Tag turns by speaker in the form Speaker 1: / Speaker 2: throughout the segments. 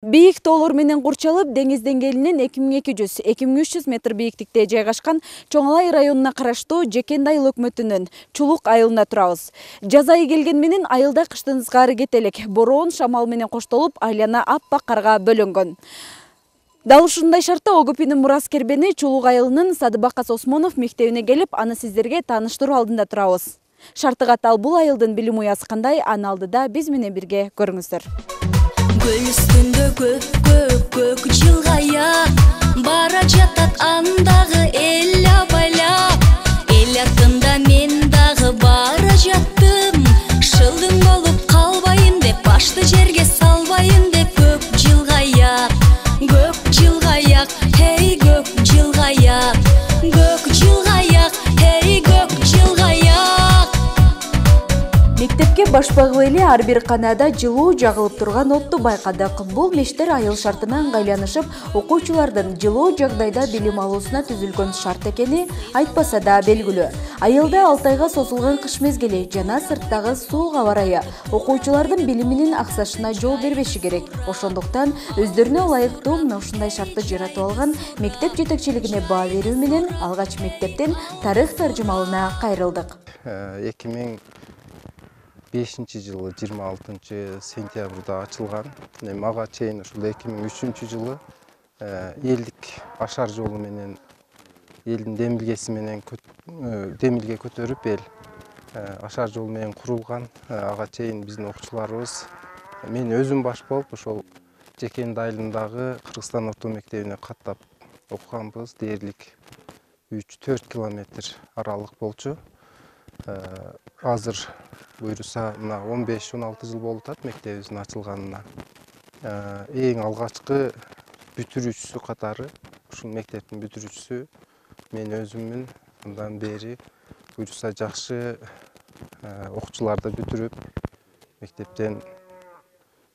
Speaker 1: Бийик тоолор менен курчалып, деңиз деңгээлинен 2200-2300 метр бийиктикте жайгашкан Чоңалай районуна караштуу Жекен айыл өкмөтүнүн Чулук айылына турабыз. Жаз айы келген менен айылда кыштын ызгары кете элек. Бороон шамал менен коштолуп, айлана аппак карга бөлөнгөн. Дал ушундай шартта ОГПнын мурас кербени Чулук айылынын Садыбакас Осмонов мектебине келип, аны сиздерге тааныштыруу алдында турабыз. Шарты катал бул айылдын билим уясы кандай, аны алдыда биз менен бирге көрүңүздөр.
Speaker 2: Гөл үстүндө көк жылгая, бара жатат андагы эл абайлап. Эл артында мен дагы бара жаттым, шылдың болуп калбайын деп, башты жерге салбайын деп. Көк жылгая, хей көк жылгая, хей көк жылгая.
Speaker 1: Мектепке башпагы эле ар бир канада жылуу жагылып турган отту байкадык. Бул мештер айыл шартына ыңгайланышып, окуучулардын жылуу жагдайда билим алуусуна түзүлгөн шарт экени айтпаса да белгилүү. Айылда 6 айга созулган кыш мезгили жана сырттагы суук аба ырайы окуучулардын билиминин аксашына жол бербеши керек. Ошондуктан өздөрүнө ылайыктуу мына ушундай шартты жаратып алган мектеп жетекчилигине баа берүү менен алгач мектептин тарых таржымалына кайрылдык.
Speaker 3: 2005-жылы 26 сентябрда ачылган. Мага чейин ушул 2003-жылы элдик ашар жолу менен элдин демилгеси менен демилге көтөрүп эл ашар жолу менен курулган. Ага чейин биздин окуучуларыбыз мен өзүм баш болуп ошол Жекен айылындагы Кыргызстан орто мектебине каттап окуганбыз. Дээрлик 3-4 километр аралык болчу. Азыр буйруса 15-16 жыл болуп атат мектебибиздин ачылганына. Эң алгачкы бүтүрүүчүсү катары ушул мектептин бүтүрүүчүсү мен өзүммүн. Андан бери буйруса жакшы окуучуларды бүтүрүп мектептен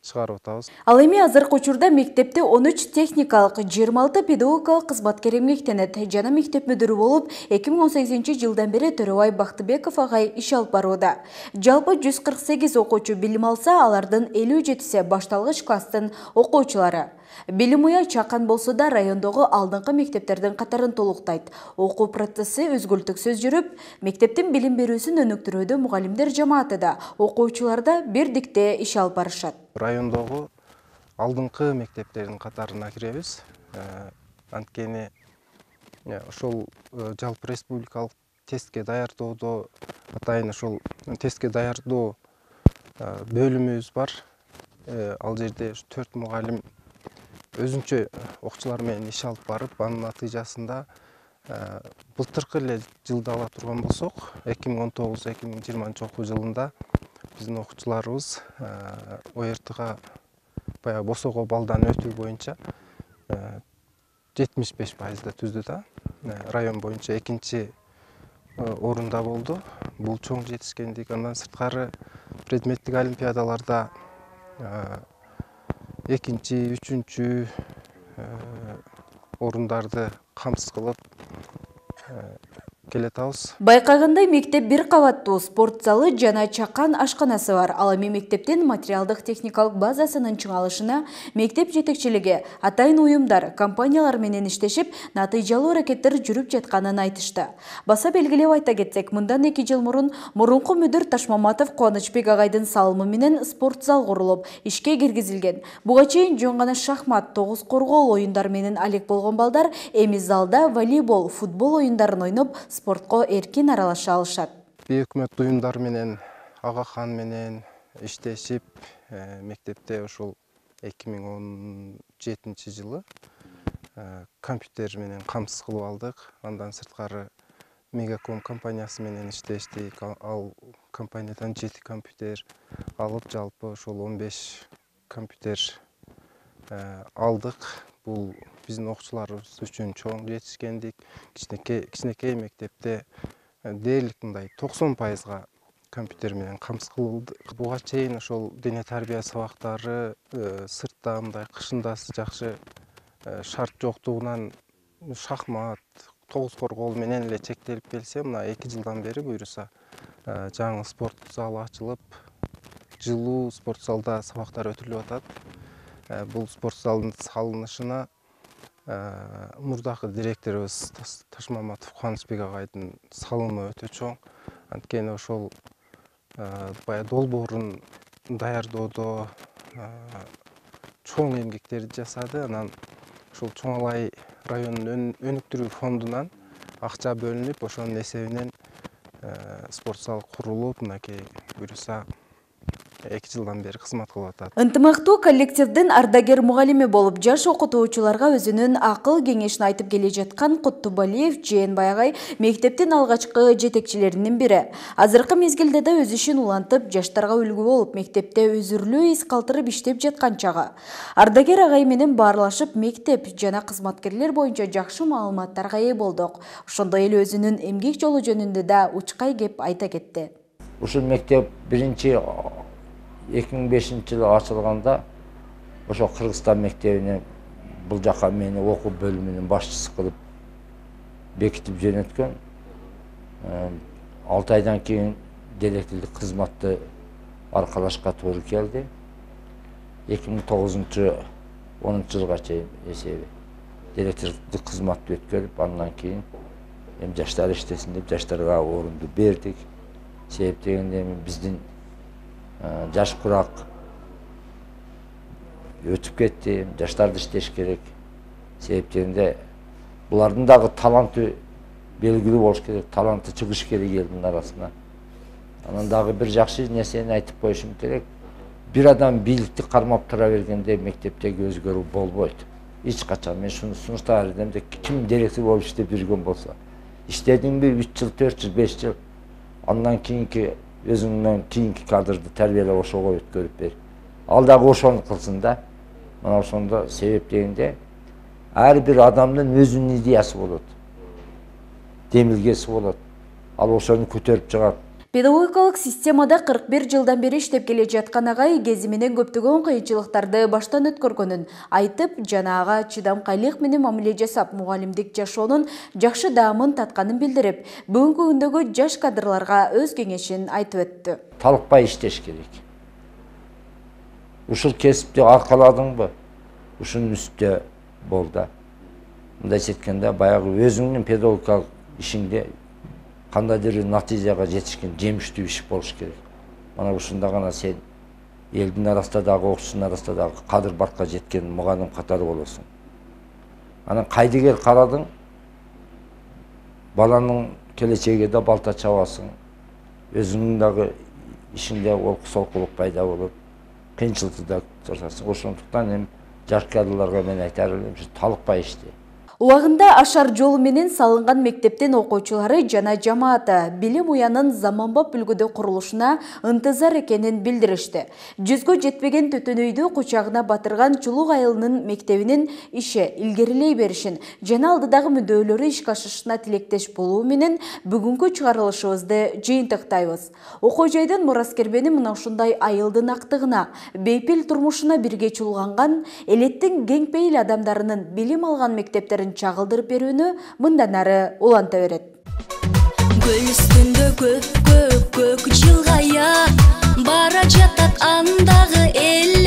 Speaker 3: чыгарып атабыз.
Speaker 1: Ал эми азыркы учурда мектепте 13 техникалык, 26 педагогикалык кызматкер эмгектенет. Жана мектеп мүдүрү болуп 2018-жылдан бери Төрөбай Бактыбеков агай иш алып барууда. Жалпы 148 окуучу билим алса, алардын 57-си башталгыч класстын окуучулары. Билим уя чакан болсо да райондогу алдыңкы мектептердин катарын толуктайт. Окуу процесси үзгүлтүксүз жүрүп, мектептин билим берүүсүн өнүктүрүүдө мугалимдер жамааты да, окуучулар да бирдикте иш алып барышат.
Speaker 3: Райондогу алдыңкы мектептердин катарына киребиз. Анткени ошол жалпы республикалык тестке даярдоодо атайын ошол тестке даярдоо бөлүмүбүз бар. Ал жерде 4 мугалим өзүнчө окуучулар менен иш алып барып, анын натыйжасында былтыркы эле жылда ала турган болсок, 2019-2020 окуу жылында биздин окуучуларыбыз ОРТга баягы босого балдан өтүү боюнча 75% түздү да. Район боюнча 2-чи орунда болду. Бул чоң жетишкендик. Андан сырткары предметтик олимпиадаларда 2-чи, 3-чү орундарды камсыз кылып келатабыз.
Speaker 1: Байкагандай мектеп бир кабаттуу, спорт залы жана чакан ашканасы бар. Ал эми мектептин материалдык техникалык базасынын чыңалышына мектеп жетекчилиги, атайын уюмдар, компаниялар менен иштешип, натыйжалуу аракеттер жүрүп жатканын айтышты. Баса белгилеп айта кетсек, мындан 2 жыл мурун мурунку мүдүр Ташмаматов Кубанычбек агайдын салымы менен спорт зал курулуп, ишке киргизилген. Буга чейин жөн гана шахмат, тогуз коргоо оюндар менен алек болгон балдар эми залда волейбол, футбол оюндарын ойноп, спортко эркин аралаша алышат.
Speaker 3: Өкмөт уюмдар менен, Агахан менен иштешип, мектепте ошол 2017-жылы компьютер менен камсыз кылып алдык. Андан сырткары Мегаком компаниясы менен иштештик. Ал компаниядан 7 компьютер алып, жалпы ошол 15 компьютер алдык. Бул биздин окуучуларыбыз үчүн чоң жетишкендик. Кичинекей мектепте дээрлик мындай 90%га компьютер менен камсыз кылынды. Буга чейин ошол дене тарбия сабактары сыртта мындай кышында жакшы шарт жоктугунан шахмат, тогуз коргоо менен эле чектелип келсе, мына 2 жылдан бери буйруса жаңы спорт залы ачылып, жылуу спорт залда сабактар өтүлүп атат. Бул спорт залдын салынышына мурдакы директорубуз Ташмаматов Кубанычбек агайдын салымы өтө чоң. Анткени ошол бая долбоорун даярдоодо чоң эмгектерди жасады. Анан ушул Чоңалай районунун өнүктүрүү фондунан акча бөлүнүп, ошонун эсебинен спорт зал курулуп, мынакей буюрса 2 жылдан бери кызмат кылып атат.
Speaker 1: Ынтымактуу коллективдин ардагер мугалими болуп, жаш окутуучуларга өзүнүн акыл кеңешин айтып келе жаткан Куттубалиев Жээнбай агай мектептин алгачкы жетекчилеринин бири. Азыркы мезгилде да өз ишин улантып, жаштарга үлгү болуп, мектепте өзүрлүү из калтырып иштеп жаткан чагы. Ардагер агай менен баарлашып, мектеп жана кызматкерлер боюнча жакшы маалыматтарга ээ болдук. Ошондой эле өзүнүн эмгек жолу жөнүндө да учкай кеп айта кетти.
Speaker 4: Ушул мектеп 2005-жылы ачылганда ошо Кыргызстан мектебине бул жака мени окуу бөлүмүнүн башчысы кылып бекитип жөнөткөн. 6 айдан кийин директорлук кызматты аркалашка туура келди. 2009-10 жылга чейин эсеби директорлук кызматты өткөрүп, андан кийин жаштар иштесин деп жаштарга орунду бердик. Себеп дегенде биздин жаш курак өтүп кетти, жаштарды иштеш керек. Себеп дегенде булардын дагы таланты белгилүү болуш керек, таланты чыгыш керек элдин арасына. Анан дагы бир жакшы нерсени айтып коюшум керек. Бир адам бийликти кармап тура бергенде мектептеги өзгөрүү болбойт. Эч качан мен шуну сунуштап бердим, ким директор болуп иштеп жүргөн болсо, иштедиңби 3 жыл, 4 жыл, 5 жыл, андан кийинки өзүңдөн кийинки кадрды тарбиялап ошого өткөрүп бер. Ал дагы ошону кылсын да. Мына ошондо себеп дегенде ар бир адамдын өзүнүн идеясы болот. Демилгеси болот. Ал ошону көтөрүп чыгат.
Speaker 1: Педагогикалык системада 41 жылдан бери иштеп келе жаткан агай кези менен көптөгөн кыйынчылыктарды баштан өткөргөнүн айтып, жана ага чыдамкайлык менен мамиле жасап, мугалимдик жашоонун жакшы даамын татканын билдирип, бүгүнкү күндөгү жаш кадрларга өз кеңешин айтып өттү.
Speaker 4: Талыкпай иштеш керек. Ушул кесипти аркаладыңбы? Ушунун үстүндө бол да. Мындайча айтканда, баягы өзүңдүн педагогикалык ишиңде кандайдыр натыйжага жетишкен жемиштүү иш болуш керек. Мана ушунда гана сен элдин арасында дагы, окуучунун арасында дагы кадыр баркка жеткен мугалим катары болосуң. Анан кайдыгер карадың, баланын келечегине да балта чабасың. Өзүңдүн дагы ишиңде олкусолкулук пайда болуп, кыйынчылыкты да тартасың. Ошондуктан эми жаш кадрларга мен айтар элем, талыкпай иште.
Speaker 1: Убагында ашар жолу менен салынган мектептин окуучулары жана жамааты билим уянын заманбап үлгүдө курулушуна ынтызар экенин билдиришти. 100гө жетпеген төтөнөйдү кучагына батырган Чулук айылынын мектебинин иши илгерилей беришин жана алдыдагы мүддөөлөрү ишке ашышына тилектеш болуу менен бүгүнкү чыгарылышыбызды жыйынтыктайбыз. Окуу жайдын мураскербени мына ушундай айылдын актыгына, бейпил турмушуна бирге чулганган элеттин кең пейил адамдарынын билим алган мектептерин чагылдырып берүүнү мындан ары уланта берет.
Speaker 2: Көл үстүндө көк жылгая бара жатат андагы эл